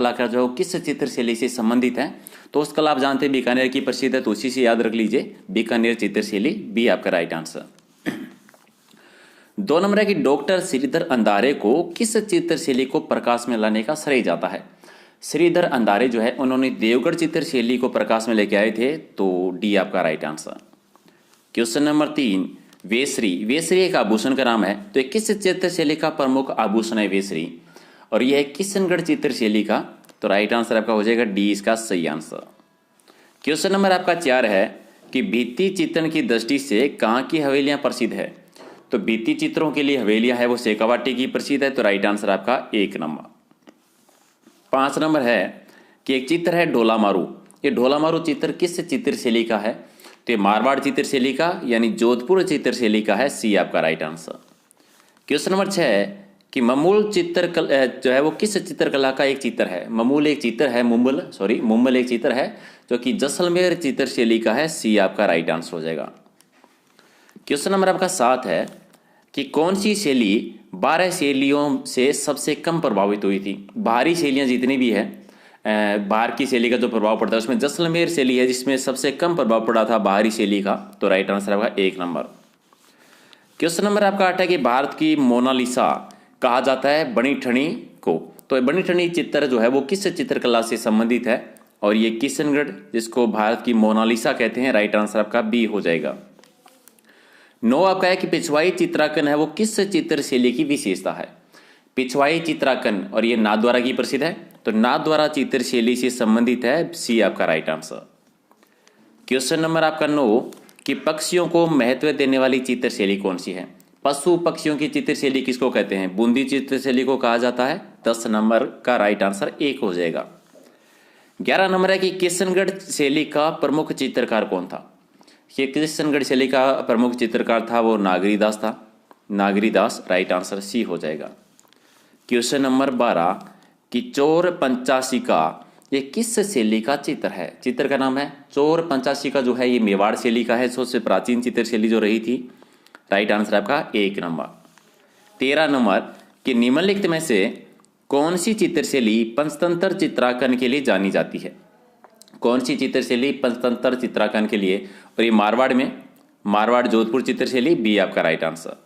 कलाकार जो किस चित्रशैली से संबंधित है। तो उस कला आप जानते हैं बीकानेर की प्रसिद्ध है, तो उसी से याद रख लीजिए बीकानेर चित्रशैली, बी आपका राइट आंसर। 2 नंबर है कि डॉक्टर श्रीधर अंधारे को किस चित्रशैली को प्रकाश में लाने का श्रेय जाता है। श्रीधर अंधारे जो है उन्होंने देवगढ़ चित्रशैली को प्रकाश में लेके आए थे, तो डी आपका राइट आंसर। Question number 3, वेसरी। वेसरी एक आभूषण का नाम है, तो किस चित्रशैली का प्रमुख आभूषण है वेसरी, और यह है किशनगढ़ चित्रशैली का, तो राइट आंसर आपका हो जाएगा डी इसका सही आंसर। क्वेश्चन नंबर आपका 4 है कि भित्ति चित्रण की दृष्टि से कहाँ की हवेलियां प्रसिद्ध है। तो भित्ति चित्रों के लिए हवेलियां है वो शेखावाटी की प्रसिद्ध है, तो राइट आंसर आपका 1 नंबर। 5 नंबर है कि एक चित्र है ढोला मारू। ये ढोला मारू चित्र किस चित्रशैली का है, तो ये मारवाड़ चित्रशैली का यानी जोधपुर चित्रशैली का है, सी आपका राइट आंसर। क्वेश्चन नंबर 6 है कि ममूल चित्रकला जो है वो किस चित्रकला का एक चित्र है। ममूल एक चित्र है, मुम्बल एक चित्र है जो कि जैसलमेर चित्रशैली का है, सी आपका राइट आंसर हो जाएगा। क्वेश्चन नंबर आपका 7 है कि कौन सी शैली 12 शैलियों से सबसे कम प्रभावित हुई थी। बाहरी शैलियाँ जितनी भी है, बाहर की शैली का जो प्रभाव पड़ता है उसमें जैसलमेर शैली है जिसमें सबसे कम प्रभाव पड़ा था बाहरी शैली का, तो राइट आंसर आपका 1 नंबर। क्वेश्चन नंबर आपका 8 है कि भारत की मोनालिसा कहा जाता है बनी ठनी को। तो बनी ठनी चित्र जो है वो किस चित्रकला से संबंधित है, और ये किशनगढ़ जिसको भारत की मोनालिसा कहते हैं, राइट आंसर आपका बी हो जाएगा। 9 आपका है कि पिछवाई चित्रांकन है वो किस चित्रशैली की विशेषता है। पिछवाई चित्रांकन और ये नाथद्वारा की प्रसिद्ध है, तो नाथद्वारा चित्रशैली से संबंधित है, सी आपका राइट आंसर। क्वेश्चन नंबर आपका 9 कि पक्षियों को महत्व देने वाली चित्रशैली कौन सी है। पशु पक्षियों की चित्रशैली किसको कहते हैं, बूंदी चित्रशैली को कहा जाता है, 10 नंबर का राइट आंसर 1 हो जाएगा। 11 नंबर है कि किशनगढ़ शैली का प्रमुख चित्रकार कौन था। ये किशनगढ़ शैली का प्रमुख चित्रकार था वो नागरीदास था, नागरीदास, राइट आंसर सी हो जाएगा। क्वेश्चन नंबर 12 कि चोर पंचाशिका ये किस शैली का चित्र है। चित्र का नाम है चोर पंचाशिका जो है ये मेवाड़ शैली का है, सबसे प्राचीन चित्रशैली जो रही थी, राइट आंसर आपका 1 नंबर। 13 नंबर कि निम्नलिखित में से कौन सी चित्रशैली पंचतंत्र चित्रांकन के लिए जानी जाती है। कौन सी चित्रशैली पंचतंत्र चित्रांकन के लिए, और ये मारवाड़ जोधपुर चित्रशैली, बी आपका राइट आंसर।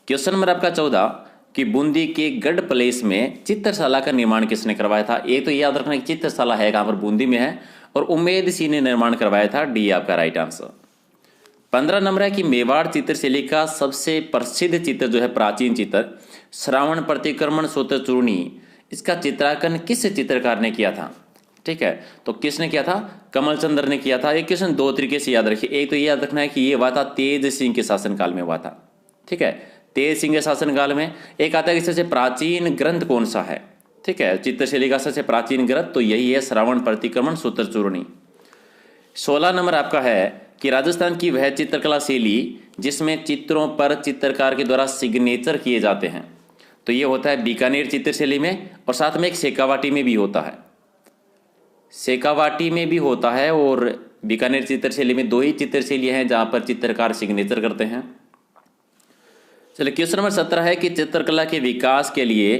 क्वेश्चन नंबर आपका 14 कि बूंदी के गढ़ प्लेस में चित्रशाला का निर्माण किसने करवाया था। एक तो याद रखना कि चित्रशाला है कहाँ पर, बूंदी में है, और उम्मेद सिंह ने निर्माण करवाया था, डी आपका राइट आंसर। 15 नंबर है कि मेवाड़ चित्रशैली का सबसे प्रसिद्ध चित्र जो है प्राचीन चित्र श्रावण प्रतिक्रमण सूत्र चूर्णी, इसका चित्रांकन किस चित्रकार ने किया था। ठीक है, तो किसने किया था, कमल चंद्र ने किया था। एक क्वेश्चन 2 तरीके से याद रखिए। एक तो ये याद रखना है कि ये हुआ था तेज सिंह के शासनकाल में हुआ था। ठीक है, तेज सिंह के शासनकाल में। एक आता है कि सबसे प्राचीन ग्रंथ कौन सा है। ठीक है, चित्रशैली का सबसे प्राचीन ग्रंथ तो यही है श्रावण प्रतिक्रमण सूत्र चूर्णी। 16 नंबर आपका है कि राजस्थान की वह चित्रकला शैली जिसमें चित्रों पर चित्रकार के द्वारा सिग्नेचर किए जाते हैं, तो ये होता है बीकानेर चित्रशैली में, और साथ में एक शेखावाटी में भी होता है। शेखावाटी में भी होता है और बीकानेर चित्रशैली में 2 ही चित्रशैली हैं जहां पर चित्रकार सिग्नेचर करते हैं। चलिए क्वेश्चन नंबर 17 है कि चित्रकला के विकास के लिए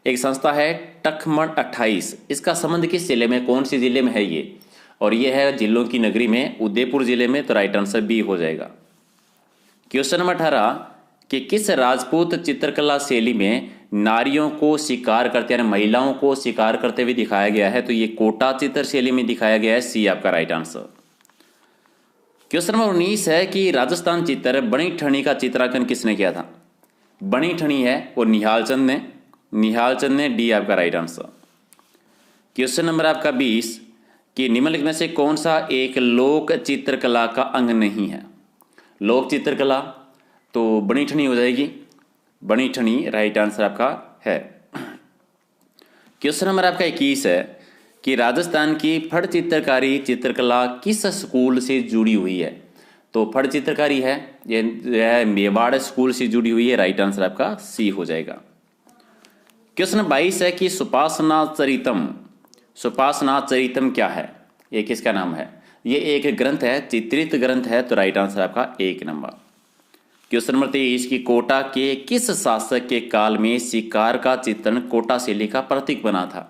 एक संस्था है टखमण 28, इसका संबंध किस जिले में, कौन सी जिले में है ये, और ये है जिलों की नगरी में, उदयपुर जिले में, तो राइट आंसर बी हो जाएगा। क्वेश्चन नंबर 18 कि किस राजपूत चित्रकला शैली में नारियों को शिकार करते हैं, महिलाओं को शिकार करते हुए दिखाया गया है, तो ये कोटा चित्रशैली में दिखाया गया है, सी आपका राइट आंसर। क्वेश्चन नंबर 19 है कि राजस्थान चित्र बनी ठनी का चित्रांकन किसने किया था। बनी ठनी है वो निहाल चंद ने, डी आपका राइट आंसर। क्वेश्चन नंबर आपका 20 कि निम्नलिखित में से कौन सा एक लोक चित्रकला का अंग नहीं है। लोक चित्रकला तो बनी ठनी हो जाएगी, बनी ठनी राइट आंसर आपका है। क्वेश्चन नंबर आपका 21 है कि राजस्थान की फड़ चित्रकारी चित्रकला किस स्कूल से जुड़ी हुई है। तो फड़ चित्रकारी है ये मेवाड़ स्कूल से जुड़ी हुई है, राइट आंसर आपका सी हो जाएगा। क्वेश्चन 22 है कि सुपासना चरितम क्या है, ये किसका नाम है। ये एक ग्रंथ है, चित्रित ग्रंथ है, तो राइट आंसर आपका 1 नंबर। क्वेश्चन नंबर 23 की कोटा के किस शासक के काल में शिकार का चित्रण कोटा शैली का प्रतीक बना था,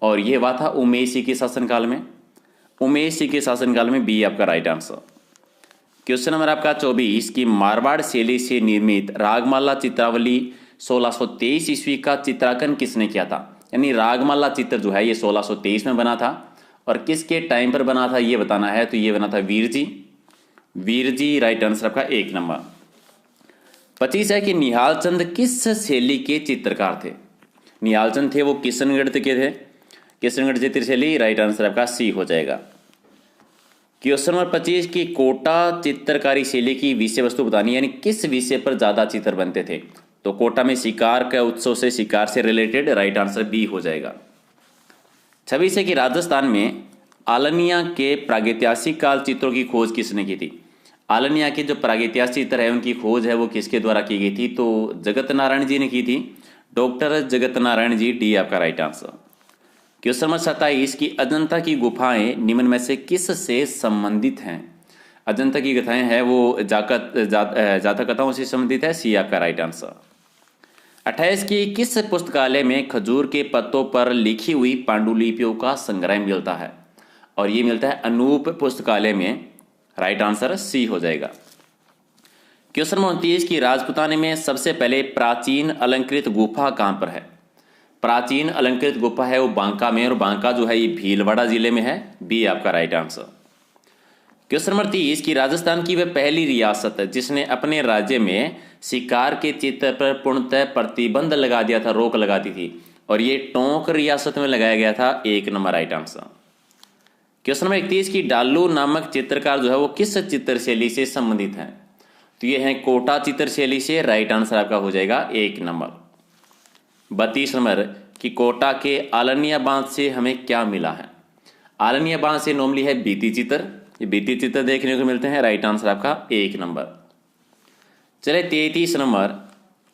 और ये हुआ था उमेश जी के शासनकाल में। उमेश जी के शासनकाल में, बी आपका राइट आंसर। क्वेश्चन नंबर आपका 24 की मारवाड़ शैली से निर्मित रागमाला चित्रावली 1623 ईस्वी का चित्रांकन किसने किया था? यानी रागमाला चित्र जो है ये 1623 में बना था, और किसके टाइम पर बना था ये बताना है। तो ये बना था वीर जी। वीर जी राइट आंसर आपका 1 नंबर। 25 है कि निहाल चंद किस शैली के चित्रकार थे? निहाल चंद थे वो किशनगढ़ के थे। किशनगढ़ चित्र शैली, राइट आंसर आपका सी हो जाएगा। क्वेश्चन नंबर 25 की कोटा चित्रकारी शैली की विषय वस्तु बतानी, यानी किस विषय पर ज्यादा चित्र बनते थे? तो कोटा में शिकार का उत्सव से, शिकार से रिलेटेड, राइट आंसर बी हो जाएगा। 26 है कि राजस्थान में आलनिया के प्रागैतिहासिक काल चित्रों की खोज किसने की थी? आलनिया के जो प्रागैतिहासिक चित्र है उनकी खोज है वो किसके द्वारा की गई थी? तो जगत नारायण जी ने की थी, डॉक्टर जगत नारायण जी, डी आपका राइट आंसर। क्वेश्चन नंबर 27 की अजंता की गुफाएं निम्न में से किस से संबंधित हैं? अजंता की गुफाएं हैं वो जातक कथाओं से संबंधित है, सी आपका राइट आंसर। 28 की किस पुस्तकालय में खजूर के पत्तों पर लिखी हुई पांडुलिपियों का संग्रह मिलता है? और ये मिलता है अनूप पुस्तकालय में, राइट आंसर सी हो जाएगा। क्वेश्चन नंबर 29 की राजपुताने में सबसे पहले प्राचीन अलंकृत गुफा कहां पर है? प्राचीन अलंकृत गुफा है वो बांका में, और बांका जो है ये भीलवाड़ा जिले में है, बी आपका राइट आंसर। क्वेश्चन नंबर 30 की राजस्थान की वह पहली रियासत है जिसने अपने राज्य में शिकार के चित्र पर पूर्णतः प्रतिबंध लगा दिया था, रोक लगा दी थी, और ये टोंक रियासत में लगाया गया था, 1 number right answer. Question number 31 की डालू नामक चित्रकार जो है वो किस चित्र शैली से संबंधित है? तो ये है कोटा चित्र शैली से, राइट आंसर आपका हो जाएगा 1 नंबर। 32 नंबर कि कोटा के आलनिया बांध से हमें क्या मिला है? आलनिया बांध से नॉर्मली है बीती चित्र, ये बीती चित्र देखने को मिलते हैं, राइट आंसर आपका 1 नंबर। चले 33 नंबर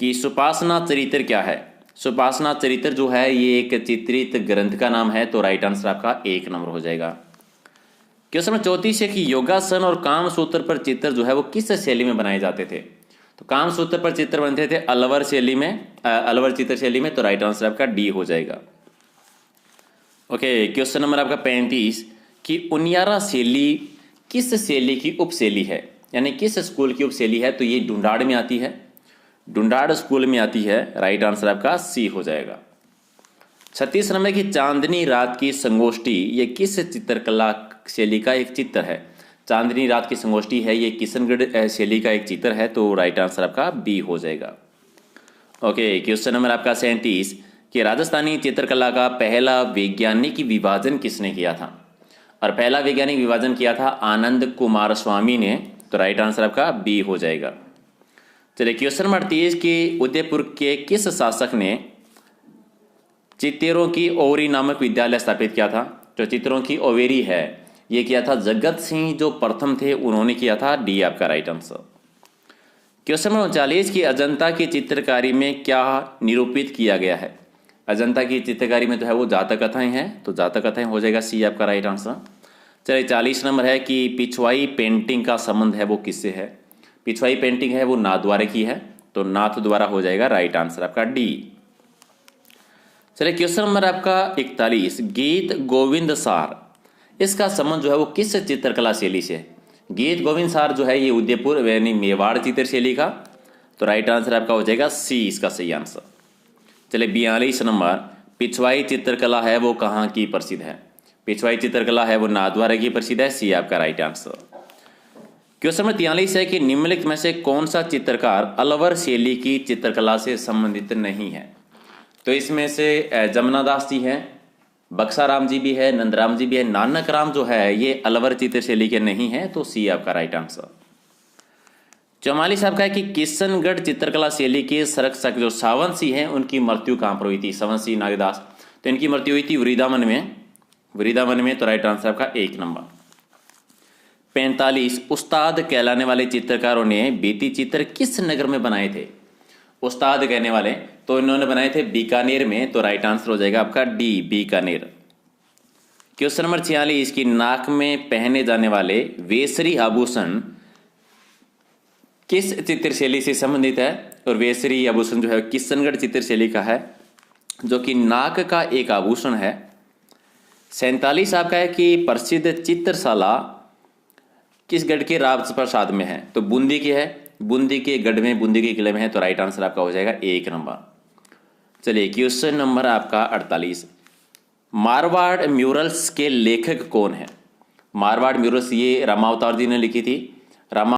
कि सुपासना चरित्र क्या है? सुपासना चरित्र जो है ये एक चित्रित ग्रंथ का नाम है, तो राइट आंसर आपका 1 नंबर हो जाएगा। क्वेश्चन नंबर 34 है कि योगासन और कामसूत्र पर चित्र जो है वो किस शैली में बनाए जाते थे? तो कामसूत्र पर चित्र बनते थे अलवर शैली में, अलवर चित्र शैली में, तो राइट आंसर आपका डी हो जाएगा। ओके, क्वेश्चन नंबर आपका 35 कि उनियारा शैली किस शैली की उपशैली है? यानी किस स्कूल की उपशैली है? तो ये ढूंढाड़ में आती है, ढूंढाड़ स्कूल में आती है, राइट आंसर आपका सी हो जाएगा। 36 नंबर की चांदनी रात की संगोष्ठी ये किस चित्रकला शैली का एक चित्र है? चांदनी रात की संगोष्ठी है ये किशनगढ़ शैली का एक चित्र है, तो राइट आंसर आपका बी हो जाएगा। ओके, क्वेश्चन नंबर आपका 37 कि राजस्थानी चित्रकला का पहला वैज्ञानिक विभाजन किसने किया था? और पहला वैज्ञानिक विभाजन किया था आनंद कुमार स्वामी ने, तो राइट आंसर आपका बी हो जाएगा। चलिए क्वेश्चन नंबर 38 की उदयपुर के किस शासक ने चित्रों की ओवरी नामक विद्यालय स्थापित किया था? जो चित्रों की ओवेरी है ये किया था जगत सिंह जो प्रथम थे, उन्होंने किया था, डी आपका राइट आंसर। क्वेश्चन नंबर 39 की अजंता की चित्रकारी में क्या निरूपित किया गया है? अजंता की चित्रकारी में तो है वो जातक कथाएं हैं, तो जातक कथाएं हो जाएगा, सी आपका राइट आंसर। चलिए 40 नंबर है कि पिछवाई पेंटिंग का संबंध है वो किससे है? पिछवाई पेंटिंग है वो नाथ द्वारा की है, तो नाथ द्वारा हो जाएगा, राइट आंसर आपका डी। चलिए क्वेश्चन नंबर आपका 41 गीत गोविंद सार इसका संबंध जो है वो किस चित्रकला शैली से है? गीत गोविंद सार जो है ये उदयपुर यानी मेवाड़ चित्र शैली का, तो राइट आंसर आपका हो जाएगा सी इसका सही आंसर। चलिए 42 नंबर पिछवाई चित्रकला है वो कहाँ की प्रसिद्ध है? पिछवाई चित्रकला है वो नाथद्वारा की प्रसिद्ध है, सी आपका राइट आंसर। क्वेश्चन नंबर 43 है कि निम्नलिखित में से कौन सा चित्रकार अलवर शैली की चित्रकला से संबंधित नहीं है? तो इसमें से जमुना दास जी हैं, बक्साराम जी भी है, नंदराम जी भी है, नानक राम जो है ये अलवर चित्र शैली के नहीं है, तो सी आपका राइट आंसर। 44 आपका है कि किशनगढ़ चित्रकला शैली के संरक्षक जो सावंत सिंह हैं उनकी मृत्यु कहाँ पर हुई थी? सावंत सिंह नागदास, तो इनकी मृत्यु हुई थी वृंदावन में, वृंदावन में, तो राइट आंसर आपका 1 नंबर। 45 उस्ताद कहलाने वाले चित्रकारों ने बीती चित्र किस नगर में बनाए थे? उस्ताद कहने वाले तो इन्होंने बनाए थे बीकानेर में, तो राइट आंसर हो जाएगा आपका डी बीकानेर। क्वेश्चन नंबर 46 की नाक में पहने जाने वाले वेसरी आभूषण किस चित्र शैली से संबंधित है? और वेसरी आभूषण जो है किशनगढ़ चित्र शैली का है, जो कि नाक का एक आभूषण है, 47 आपका है कि प्रसिद्ध चित्रशाला किस गढ़ के राजप्रसाद में है? तो बूंदी की है, बूंदी के गढ़ में, बूंदी के किले में है, तो राइट आंसर आपका हो जाएगा 1 नंबर। चलिए क्वेश्चन नंबर आपका 48, मारवाड़ म्यूरल्स के लेखक कौन है? मारवाड़ म्यूरल्स ये रामावतार जी ने लिखी थी।